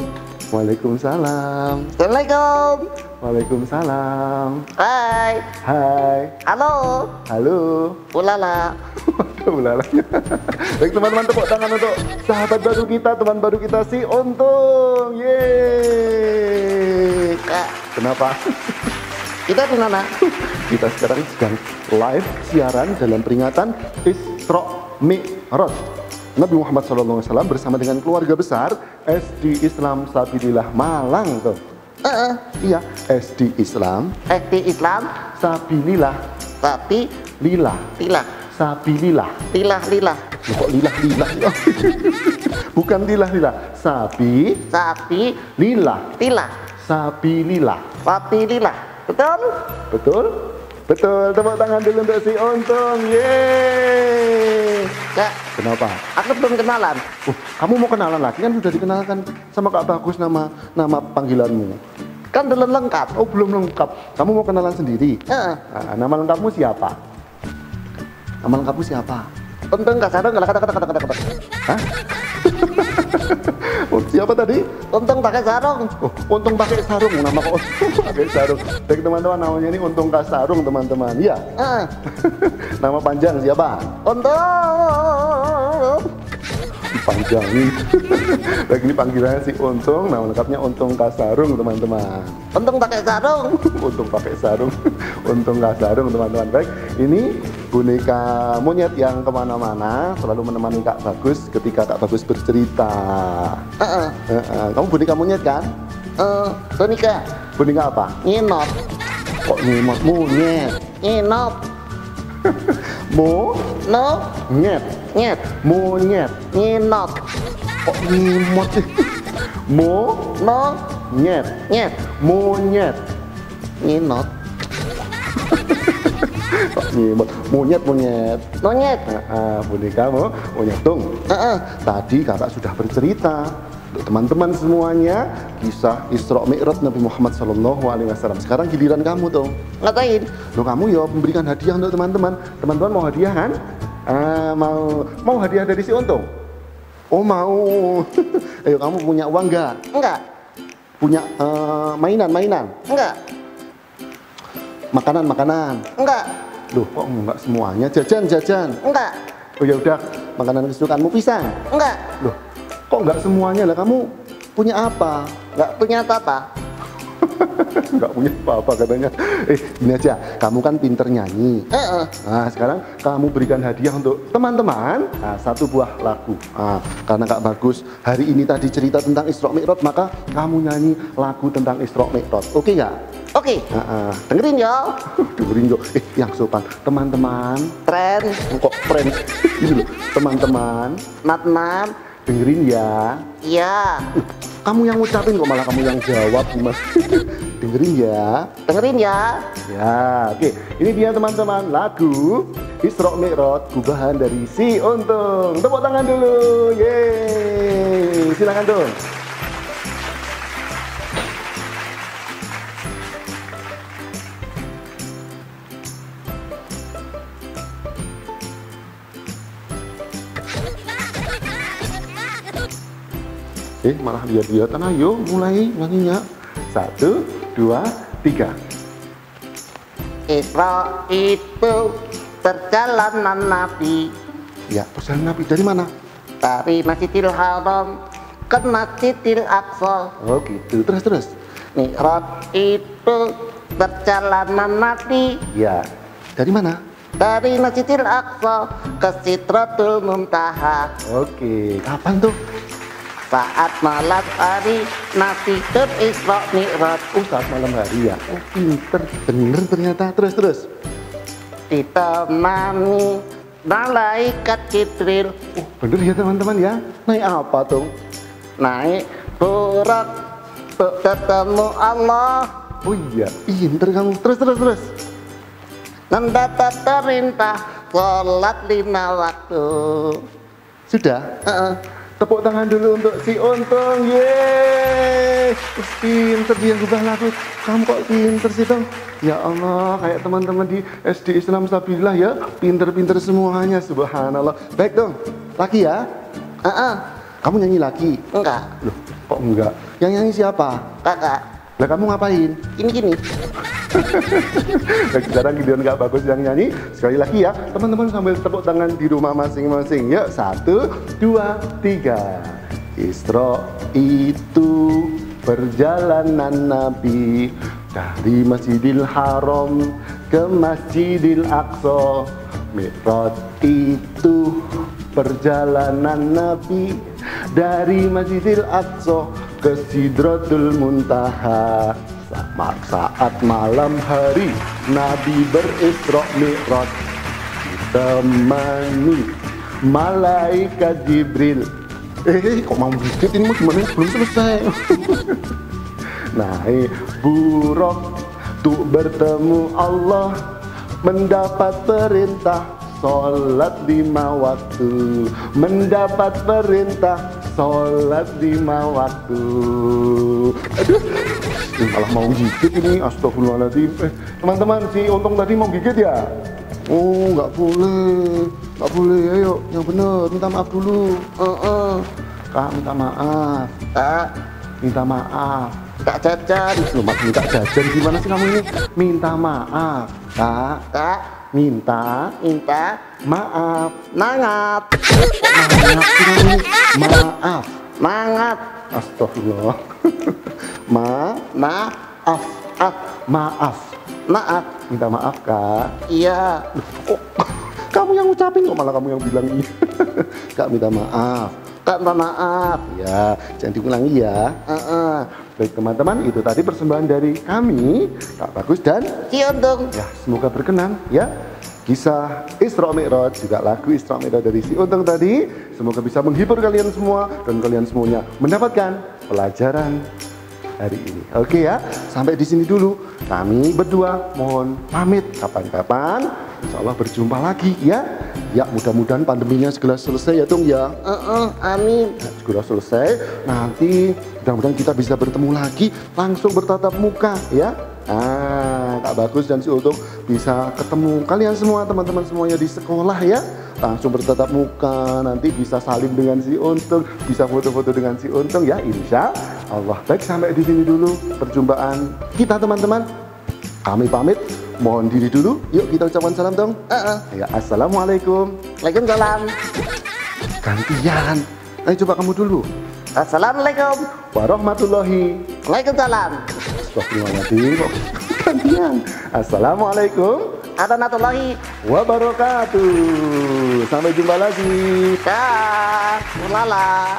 Waalaikumsalam. Assalamualaikum. Waalaikumsalam. Hai. Halo. Ulala. Ulalanya. Baik teman-teman, tepuk tangan untuk sahabat baru kita, teman baru kita, si Untung. Yeay. Kenapa? Kita di mana? Kita sekarang sedang live siaran dalam peringatan Isra Mi'raj Nabi Muhammad SAW bersama dengan keluarga besar SD Islam Sabilillah Malang tuh. Iya, SD Islam Sabilillah Sabilillah. Lilah. Kok lilah? Bukan lilah. Sabilillah. Sabilillah. Betul. Tepuk tangan dulu untuk si Untung. Yeay. Kak, Kenapa? aku belum kenalan. Kamu mau kenalan lagi? Kan sudah dikenalkan sama Kak Bagus nama panggilanmu. Kan belum lengkap. Oh, belum lengkap. Kamu mau kenalan sendiri? Nama lengkapmu siapa? Untung gak sadar nggak kata. Hah? Siapa tadi? Untung pakai sarung. Untung pakai sarung. Nama kok Untung pakai sarung? Baik teman-teman, namanya ini Untung Kak Sarung teman-teman. Iya. Nama panjang siapa? Untung. Dipanjangin. Baik, ini panggilannya si Untung. Nama lengkapnya Untung Kak Sarung teman-teman. Untung pakai sarung. Untung pakai sarung. Untung Kak Sarung teman-teman. Baik, ini boneka monyet yang kemana-mana selalu menemani Kak Bagus ketika Kak Bagus bercerita. Kamu boneka monyet kan? Boneka apa? Nginop. Kok nyimot? Monyet. Nginop. Nyet. Monyet. Nginop. Kok nyimot sih? Nyet. Monyet. Nginop. Kok nyimot? Monyet. Bonekamu monyet tung. Tadi kakak sudah bercerita untuk teman-teman semuanya kisah Isra Mi'raj Nabi Muhammad SAW. Sekarang giliran kamu tuh. Ngapain? Loh, kamu ya memberikan hadiah untuk teman-teman. Teman-teman mau hadiah kan? Mau hadiah dari si Untung? Oh, mau. Ayo, kamu punya uang nggak? Enggak. Punya mainan? Enggak. Makanan? Enggak. Loh, kok enggak semuanya? Jajan? Enggak. Oh ya udah, makanan kesukaanmu pisang? Enggak. Loh, kok enggak semuanya lah? Kamu punya apa? Enggak punya apa-apa. Enggak punya apa-apa katanya. Gini aja, kamu kan pinter nyanyi. Nah, sekarang kamu berikan hadiah untuk teman-teman. Satu buah lagu. Karena Kak Bagus hari ini tadi cerita tentang Isra Mi'raj, maka kamu nyanyi lagu tentang Isra Mi'raj. Oke nggak? Oke. Dengerin ya. Dengerin yo. Yang sopan. Teman-teman. Tren. Kok tren? Ini loh. Teman-teman. Nat. Dengerin ya. Iya. Kamu yang ngucapin kok malah kamu yang jawab, Mas. Dengerin ya. Ya, oke. Ini dia teman-teman, lagu Isra Mi'raj gubahan dari si Untung. Tepuk tangan dulu. Yeay. Silakan dong. Malah lihat-lihatan. Ayo mulai nyanyinya. 1, 2, 3. Isra itu perjalanan Nabi. Ya, perjalanan Nabi dari mana? Dari Masjidil Haram ke Masjidil Aqsa. Oh gitu, terus. Mi'raj itu perjalanan Nabi. Ya, dari mana? Dari Masjidil Aqsa ke Sidratul Muntaha. Oke, kapan tuh? Saat malam hari Nabi berisra Mi'raj. Saat malam hari ya. Pinter, bener ternyata. Terus. Ditemani malaikat Jibril. Bener ya teman-teman ya. Naik apa tuh? Naik Burak untuk ketemu Allah. Oh iya, pinter kamu. Terus. Mendapat perintah sholat 5 waktu. Sudah? Tepuk tangan dulu untuk si Untung. Yeay, pinter dia ngubah lagu. Kamu kok pinter sih Tong? Ya Allah, kayak teman-teman di SD Islam Sabillah ya. Pinter-pinter semuanya, subhanallah. Baik dong, lagi ya? Kamu nyanyi lagi? Enggak. Loh, kok enggak? Yang nyanyi siapa? Kakak. Lah kamu ngapain? Gini. Sekarang Gideon nggak bagus yang nyanyi. Sekali lagi ya, teman-teman sambil tepuk tangan di rumah masing-masing. Yuk, 1, 2, 3. Isra itu perjalanan Nabi dari Masjidil Haram ke Masjidil Aqsa. Mi'raj itu perjalanan Nabi dari Masjidil Aqsa ke Sidratul Muntaha. Saat malam hari Nabi berisra Mi'raj ditemani malaikat Jibril. Kok mau dikit ini mau gimana? Belum selesai. Naik Burak untuk bertemu Allah, mendapat perintah sholat 5 waktu. Mendapat perintah sholat 5 waktu. Aduh, malah mau gigit ini, astagfirullahaladzim. Teman-teman, si Untung tadi mau gigit ya? Oh, nggak boleh, ayo, yang bener, minta maaf dulu. Kak, minta maaf. Kak, Minta maaf. Kak jajan. Loh, minta jajan gimana sih kamu ini? Minta maaf, Kak. Kak, Minta maaf. mangap. Maaf sih kamu ini. Maaf. Mangap. Astagfirullah. Maaf. Maaf. Maaf. Minta maaf, Kak. Iya. Kok kamu yang ucapin, kok malah kamu yang bilang iya. Kak, minta maaf. Kak, minta maaf. Ya, jangan diulangi ya. Baik teman-teman, itu tadi persembahan dari kami, Kak Bagus dan Si Untung. ya, semoga berkenan ya. Kisah Isra Mi'raj, juga lagu Isra Mi'raj dari si Untung tadi, semoga bisa menghibur kalian semua dan kalian semuanya mendapatkan pelajaran hari ini. Oke ya, sampai di sini dulu. Kami berdua mohon pamit. Kapan-kapan insya Allah berjumpa lagi ya. Ya, mudah-mudahan pandeminya segera selesai ya Tung ya. Amin. Nah, segera selesai. Nanti mudah-mudahan kita bisa bertemu lagi, langsung bertatap muka ya. Kak Bagus dan si Untung bisa ketemu kalian semua, teman-teman semuanya di sekolah ya. Langsung bertatap muka, nanti bisa saling dengan si Untung, bisa foto-foto dengan si Untung ya, insya Allah. Baik, sampai di sini dulu perjumpaan kita teman-teman. Kami pamit, mohon diri dulu. Yuk kita ucapkan salam dong. Ya, assalamualaikum. Waalaikumsalam. Gantian. Ayo coba kamu dulu. Assalamualaikum. Warahmatullahi. Waalaikumsalam. Astagfirullahaladzim, kok gantian. Assalamualaikum Warahmatullahi wabarakatuh. Sampai jumpa lagi. Dah. Ulala.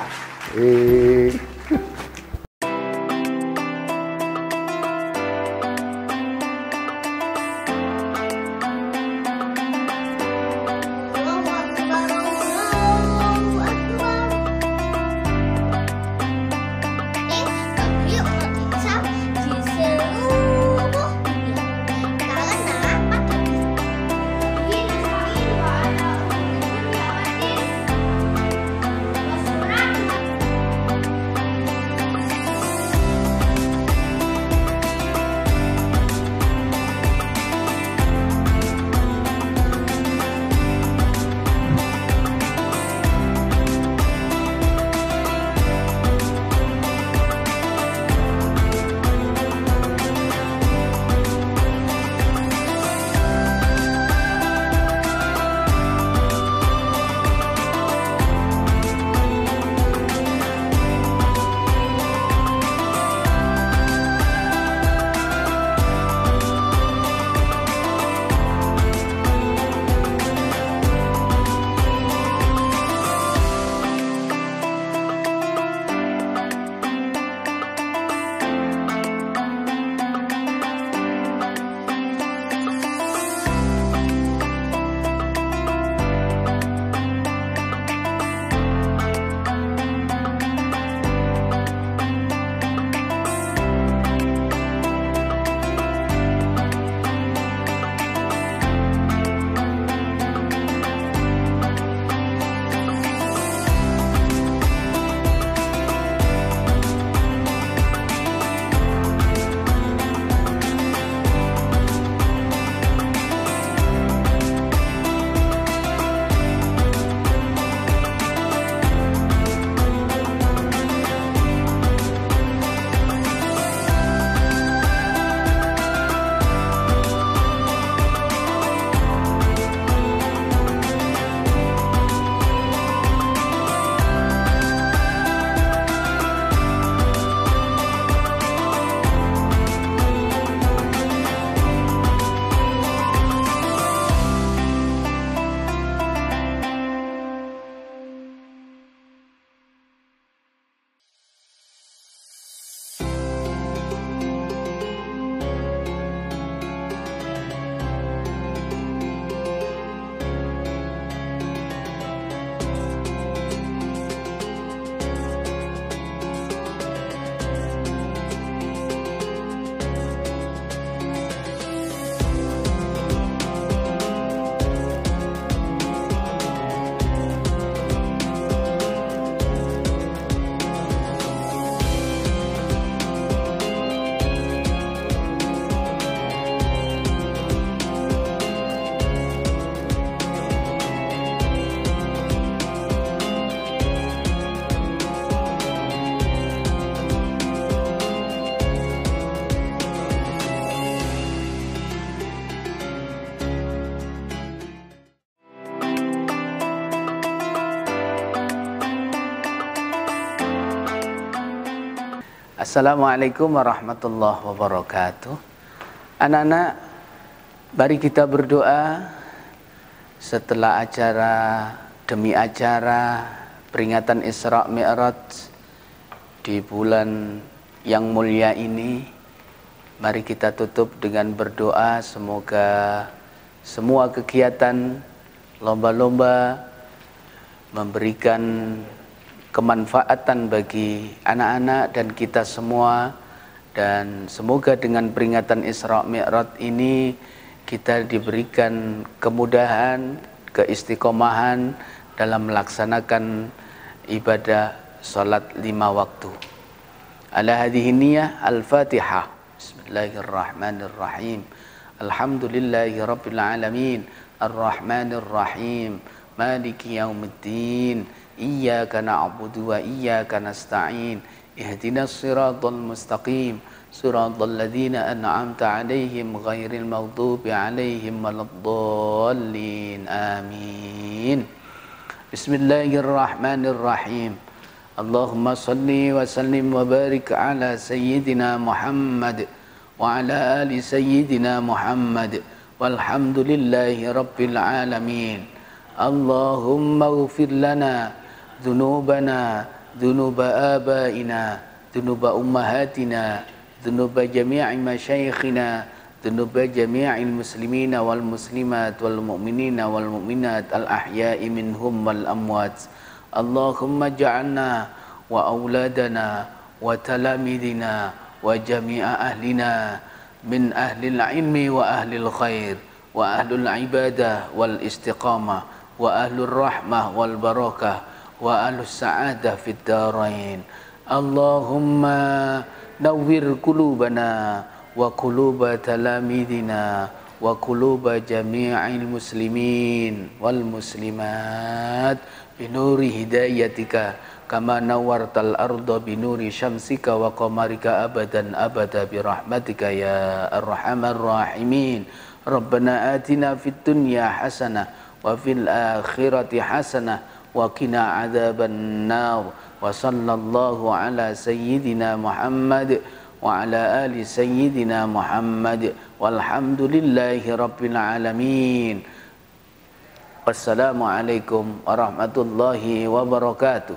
Assalamualaikum warahmatullahi wabarakatuh. Anak-anak, mari kita berdoa setelah acara demi acara peringatan Isra Mi'raj di bulan yang mulia ini. Mari kita tutup dengan berdoa, semoga semua kegiatan lomba-lomba memberikan kemanfaatan bagi anak-anak dan kita semua, dan semoga dengan peringatan Isra Mi'raj ini kita diberikan kemudahan, keistiqomahan dalam melaksanakan ibadah salat 5 waktu. Ala hadhihi niyyah al-Fatihah. Bismillahirrahmanirrahim. Alhamdulillahirabbil alamin. Arrahmanir rahim. Maliki yaumiddin. Iyyaka na'budu wa iyyaka nasta'in. Ihdinas siratal mustaqim. Siratal ladzina an'amta 'alaihim ghairil maghdubi 'alaihim waladdallin. Amin. Bismillahirrahmanirrahim. Allahumma salli wa sallim wa barik ala sayyidina Muhammad wa ala ali sayyidina Muhammad walhamdulillahi rabbil alamin. Allahumma ighfir lana dhunubana, dhunuba abaina, dhunuba ummahatina, dhunuba jami'i masyayikhina, dhunuba jami'il muslimina wal muslimat wal mu'minina wal mu'minat al ahya'i minhum wal amwat. Allahumma ja'alna wa auladana wa talamidina wa jami'a ahlina min ahlil ilmi wa ahlil khair wa ahlul ibadah wal istiqamah wa ahlur rahmah wal barakah wa ahlus sa'adah fid darain. Allahumma nawwir qulubana wa quluba talamidina wa quluba jami'il muslimin wal muslimat binuri hidayatika kama nawwartal arda binuri syamsika wa qamarika abadan abada birahmatika ya arhamar rahimin. Rabbana atina fid dunya hasanah wa fil akhirati hasanah wa qina adzaban nar. Wa sallallahu ala sayyidina Muhammad wa ala ali sayyidina Muhammad walhamdulillahi rabbil alamin. Wassalamualaikum warahmatullahi wabarakatuh.